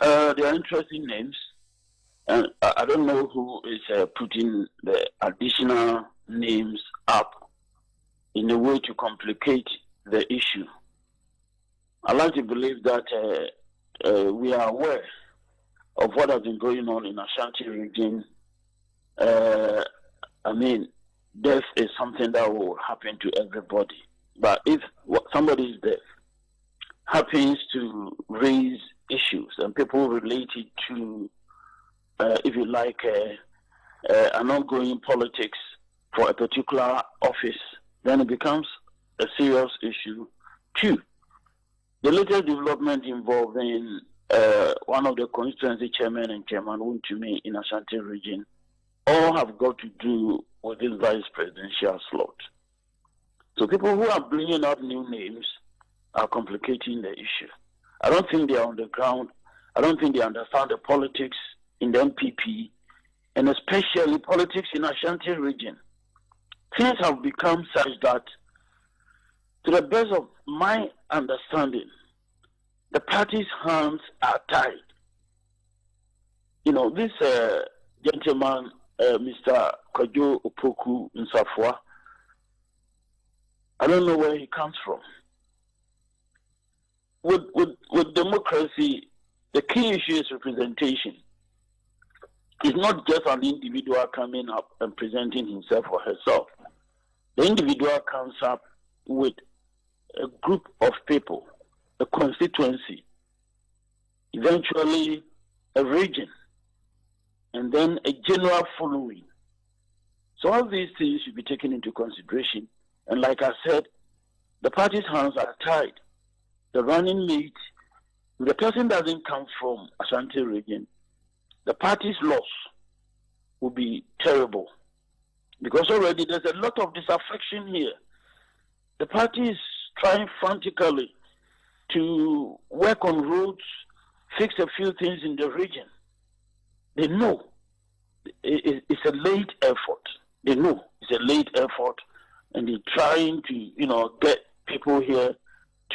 They are interesting names, and I don't know who is putting the additional names up in a way to complicate the issue. I like to believe that we are aware of what has been going on in Ashanti region. I mean, death is something that will happen to everybody. But if somebody's death happens to raise issues and people relate it to, if you like, an ongoing politics for a particular office, then it becomes a serious issue too. The latest development involving one of the constituency chairman and chairman Wontumi in Ashanti region all have got to do with this vice presidential slot. So people who are bringing up new names are complicating the issue. I don't think they are on the ground. I don't think they understand the politics in the MPP, and especially politics in Ashanti region. Things have become such that, to the best of my understanding, the party's hands are tied. You know, this gentleman, Mr. Kwadwo Poku in Safwa, I don't know where he comes from. With democracy, the key issue is representation. It's not just an individual coming up and presenting himself or herself. The individual comes up with a group of people, a constituency, eventually a region, and then a general following. So all these things should be taken into consideration. And like I said, the party's hands are tied. The running mate, if the person doesn't come from Ashanti region, the party's loss will be terrible. Because already there's a lot of disaffection here. The party is trying frantically to work on roads, fix a few things in the region. They know it's a late effort. They know it's a late effort, and they're trying to, get people here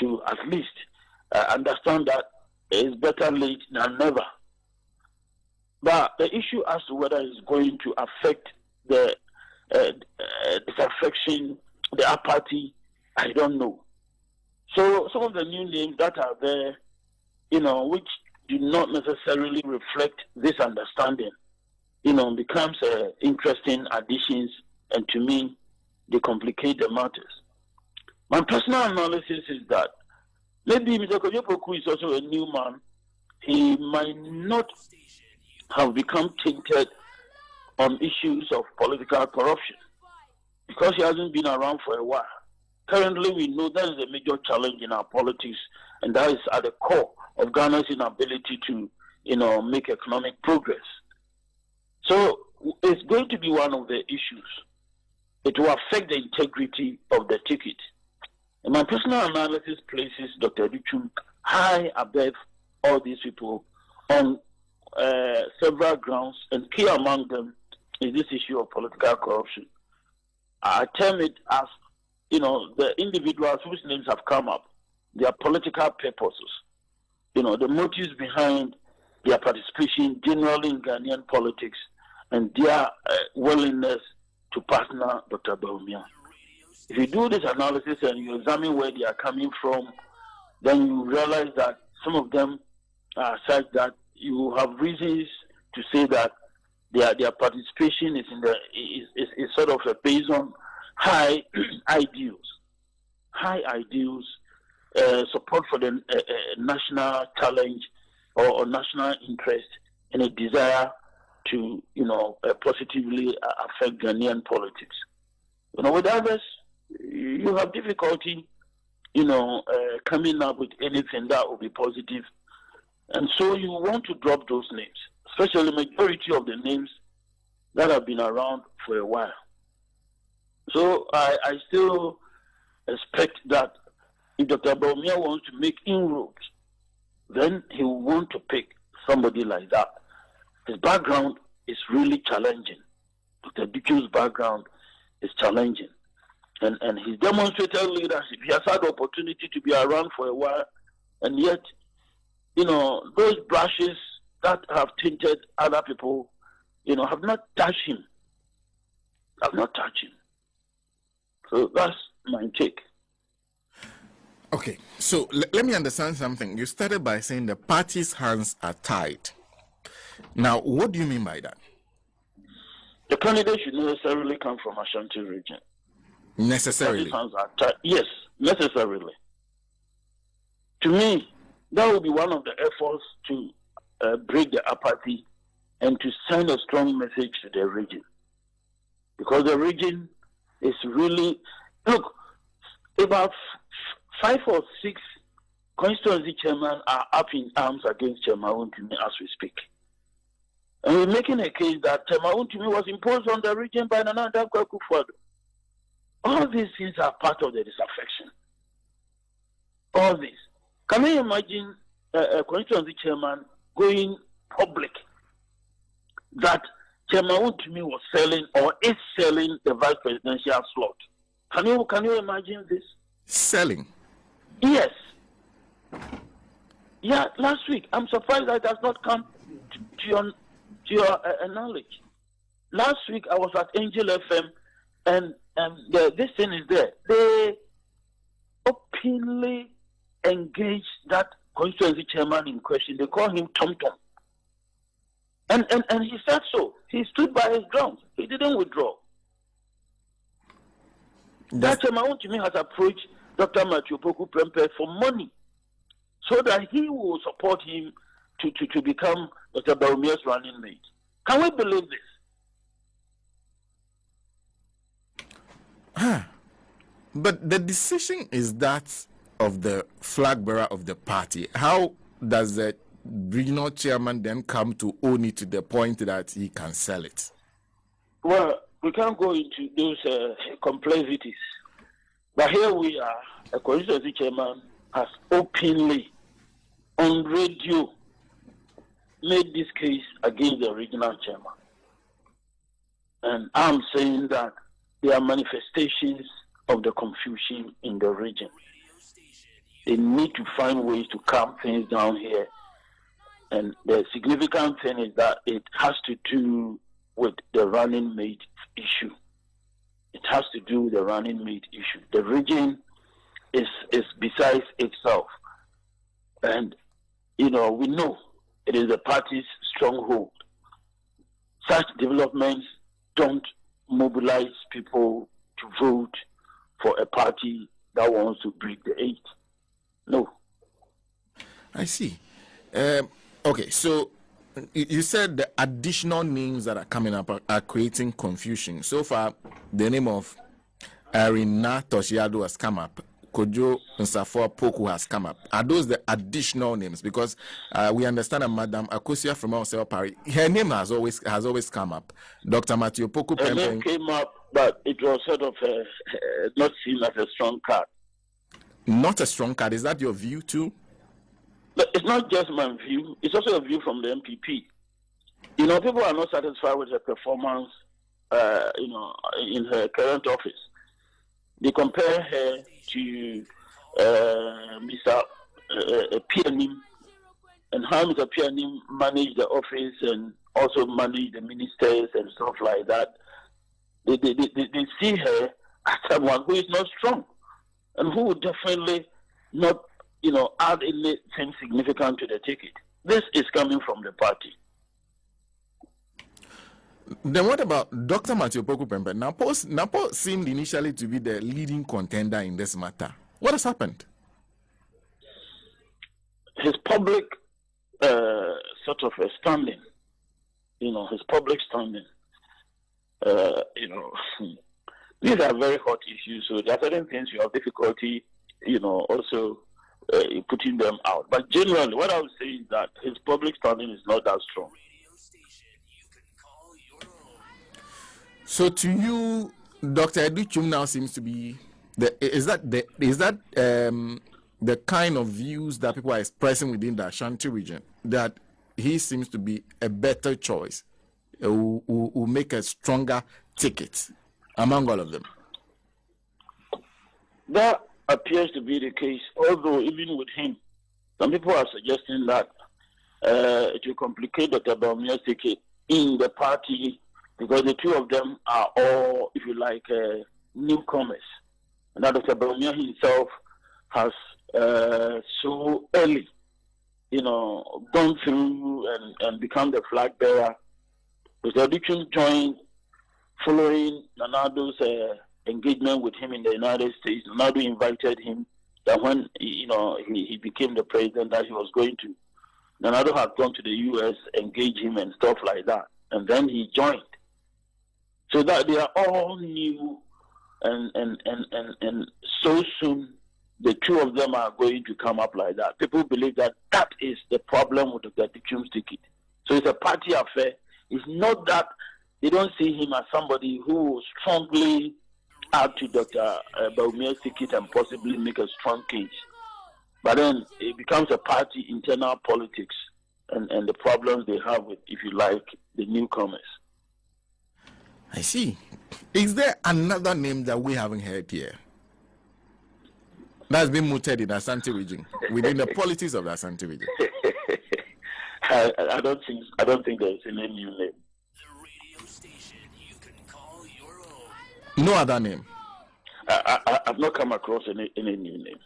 to at least understand that it's better late than never. But the issue as to whether it's going to affect the disaffection, the apathy, I don't know. So some of the new names that are there, which do not necessarily reflect this understanding, becomes interesting additions, and to me, they complicate the matters. My personal analysis is that maybe Mr. Poku is also a new man. He might not have become tainted on issues of political corruption because he hasn't been around for a while. Currently, we know that is a major challenge in our politics, and that is at the core of Ghana's inability to, make economic progress. So it's going to be one of the issues. It will affect the integrity of the ticket. And my personal analysis places Dr. Adutwum high above all these people on several grounds, and key among them is this issue of political corruption. I term it as, the individuals whose names have come up, their political purposes, the motives behind their participation generally in Ghanaian politics, and their willingness to partner Dr. Bawumia. If you do this analysis and you examine where they are coming from, then you realize that some of them are such that you have reasons to say that their participation is sort of based on high ideals, support for the national challenge or national interest, and a desire to positively affect Ghanaian politics. With others, you have difficulty, coming up with anything that will be positive. And so you want to drop those names, especially the majority of the names that have been around for a while. So I still expect that if Dr. Bawumia wants to make inroads, then he will want to pick somebody like that. His background is really challenging. Dr. Adutwum's background is challenging. And he's demonstrated leadership. He has had the opportunity to be around for a while, and yet those brushes that have tainted other people, have not touched him. Have not touched him. So that's my take. Okay, so let me understand something. You started by saying the party's hands are tied. Now, what do you mean by that? The candidate should necessarily come from Ashanti region. Necessarily? Hands are tied. Yes, necessarily. To me, that will be one of the efforts to break the apathy and to send a strong message to the region. Because the region is really... Look, about 5 or 6 constituency chairmen are up in arms against Chairman Untumi as we speak. And we're making a case that Chairman Untumi was imposed on the region by Nana Kwadwo. All these things are part of the disaffection. All this. Can you imagine a constituency chairman going public that Chairman Untumi was selling or is selling the vice presidential slot? Can you imagine this? Selling? Yes. Yeah, last week. I'm surprised that it has not come to your knowledge. Last week I was at Angel FM and this thing is there. They openly engaged that constituency chairman in question. They call him Tom Tom. And he said so. He stood by his grounds. He didn't withdraw. That Chairman to me has approached Dr. Matthew Poku Prempeh for money so that he will support him to become Dr. Bawumia's running mate. Can we believe this? But the decision is that of the flag bearer of the party. How does the regional chairman then come to own it to the point that he can sell it? Well, we can't go into those complexities. But here we are, a constituency chairman has openly, on radio, made this case against the regional chairman. And I'm saying that there are manifestations of the confusion in the region. They need to find ways to calm things down here. And the significant thing is that it has to do with the running mate issue. It has to do with the running mate issue. The region is besides itself. And, we know it is the party's stronghold. Such developments don't mobilize people to vote for a party that wants to break the 8. No. I see. Okay, so you said the additional names that are coming up are creating confusion. So far, the name of Naa Torshie Addo has come up. Kwadwo Poku has come up. Are those the additional names? Because we understand that Madam Akosia from Opare, her name has always come up. Dr. Matthew Poku her name came up, but it was sort of not seen as a strong card. Not a strong card. Is that your view too? It's not just my view. It's also a view from the MPP. People are not satisfied with her performance, in her current office. They compare her to Mr. Pianim and how Mr. Pianim managed the office and also managed the ministers and stuff like that. They see her as someone who is not strong and who would definitely not add anything significant to the ticket. This is coming from the party. Then what about Dr. Matthew Poku Prempeh? Napo seemed initially to be the leading contender in this matter. What has happened? His public sort of standing, his public standing, these are very hot issues. So there are certain things you have difficulty, also putting them out. But generally, what I would say is that his public standing is not that strong. So to you, Dr. Adutwum now seems to be is that the kind of views that people are expressing within the Ashanti region, that he seems to be a better choice, who make a stronger ticket among all of them? That appears to be the case, although even with him, Some people are suggesting that it will complicate Dr. Bawumia's ticket in the party because the two of them are all, if you like, newcomers. Now, Dr. Bawumia himself has so early, gone through and become the flag bearer. Mr. Adutwum joined following Nanado's engagement with him in the United States. Nanado invited him that when he became the president that he was going to. Nanado had gone to the U.S., engage him and stuff like that, and then he joined. So that they are all new, and so soon the two of them are going to come up like that. People believe that is the problem with the Adutwum's ticket. So it's a party affair. It's not that they don't see him as somebody who strongly add to Dr. Bawumia's ticket and possibly make a strong case. But then it becomes a party internal politics and the problems they have with, if you like, the newcomers. I see. Is there another name that we haven't heard here that's been mooted in the Ashanti region, within the politics of the Ashanti region? I don't think there's any new name. No other name. I've not come across any new name.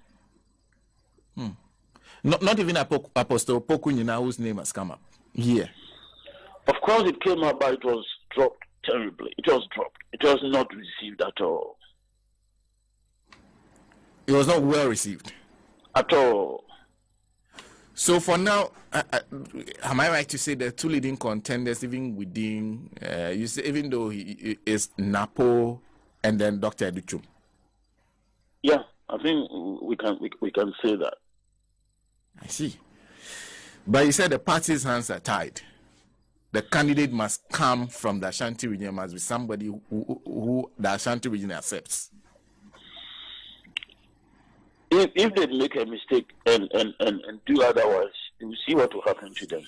Not even Apostle Poku, whose name has come up here. Of course, it came up, but it was dropped terribly. It was dropped. It was not received at all. It was not well received at all. So for now, am I right to say the two leading contenders, even within, you say, even though he is Napo and then Dr. Adutwum? Yeah, I think we can say that. I see. But you said the party's hands are tied. The candidate must come from the Ashanti region, must be somebody who the Ashanti region accepts. If they make a mistake and do otherwise, you will see what will happen to them.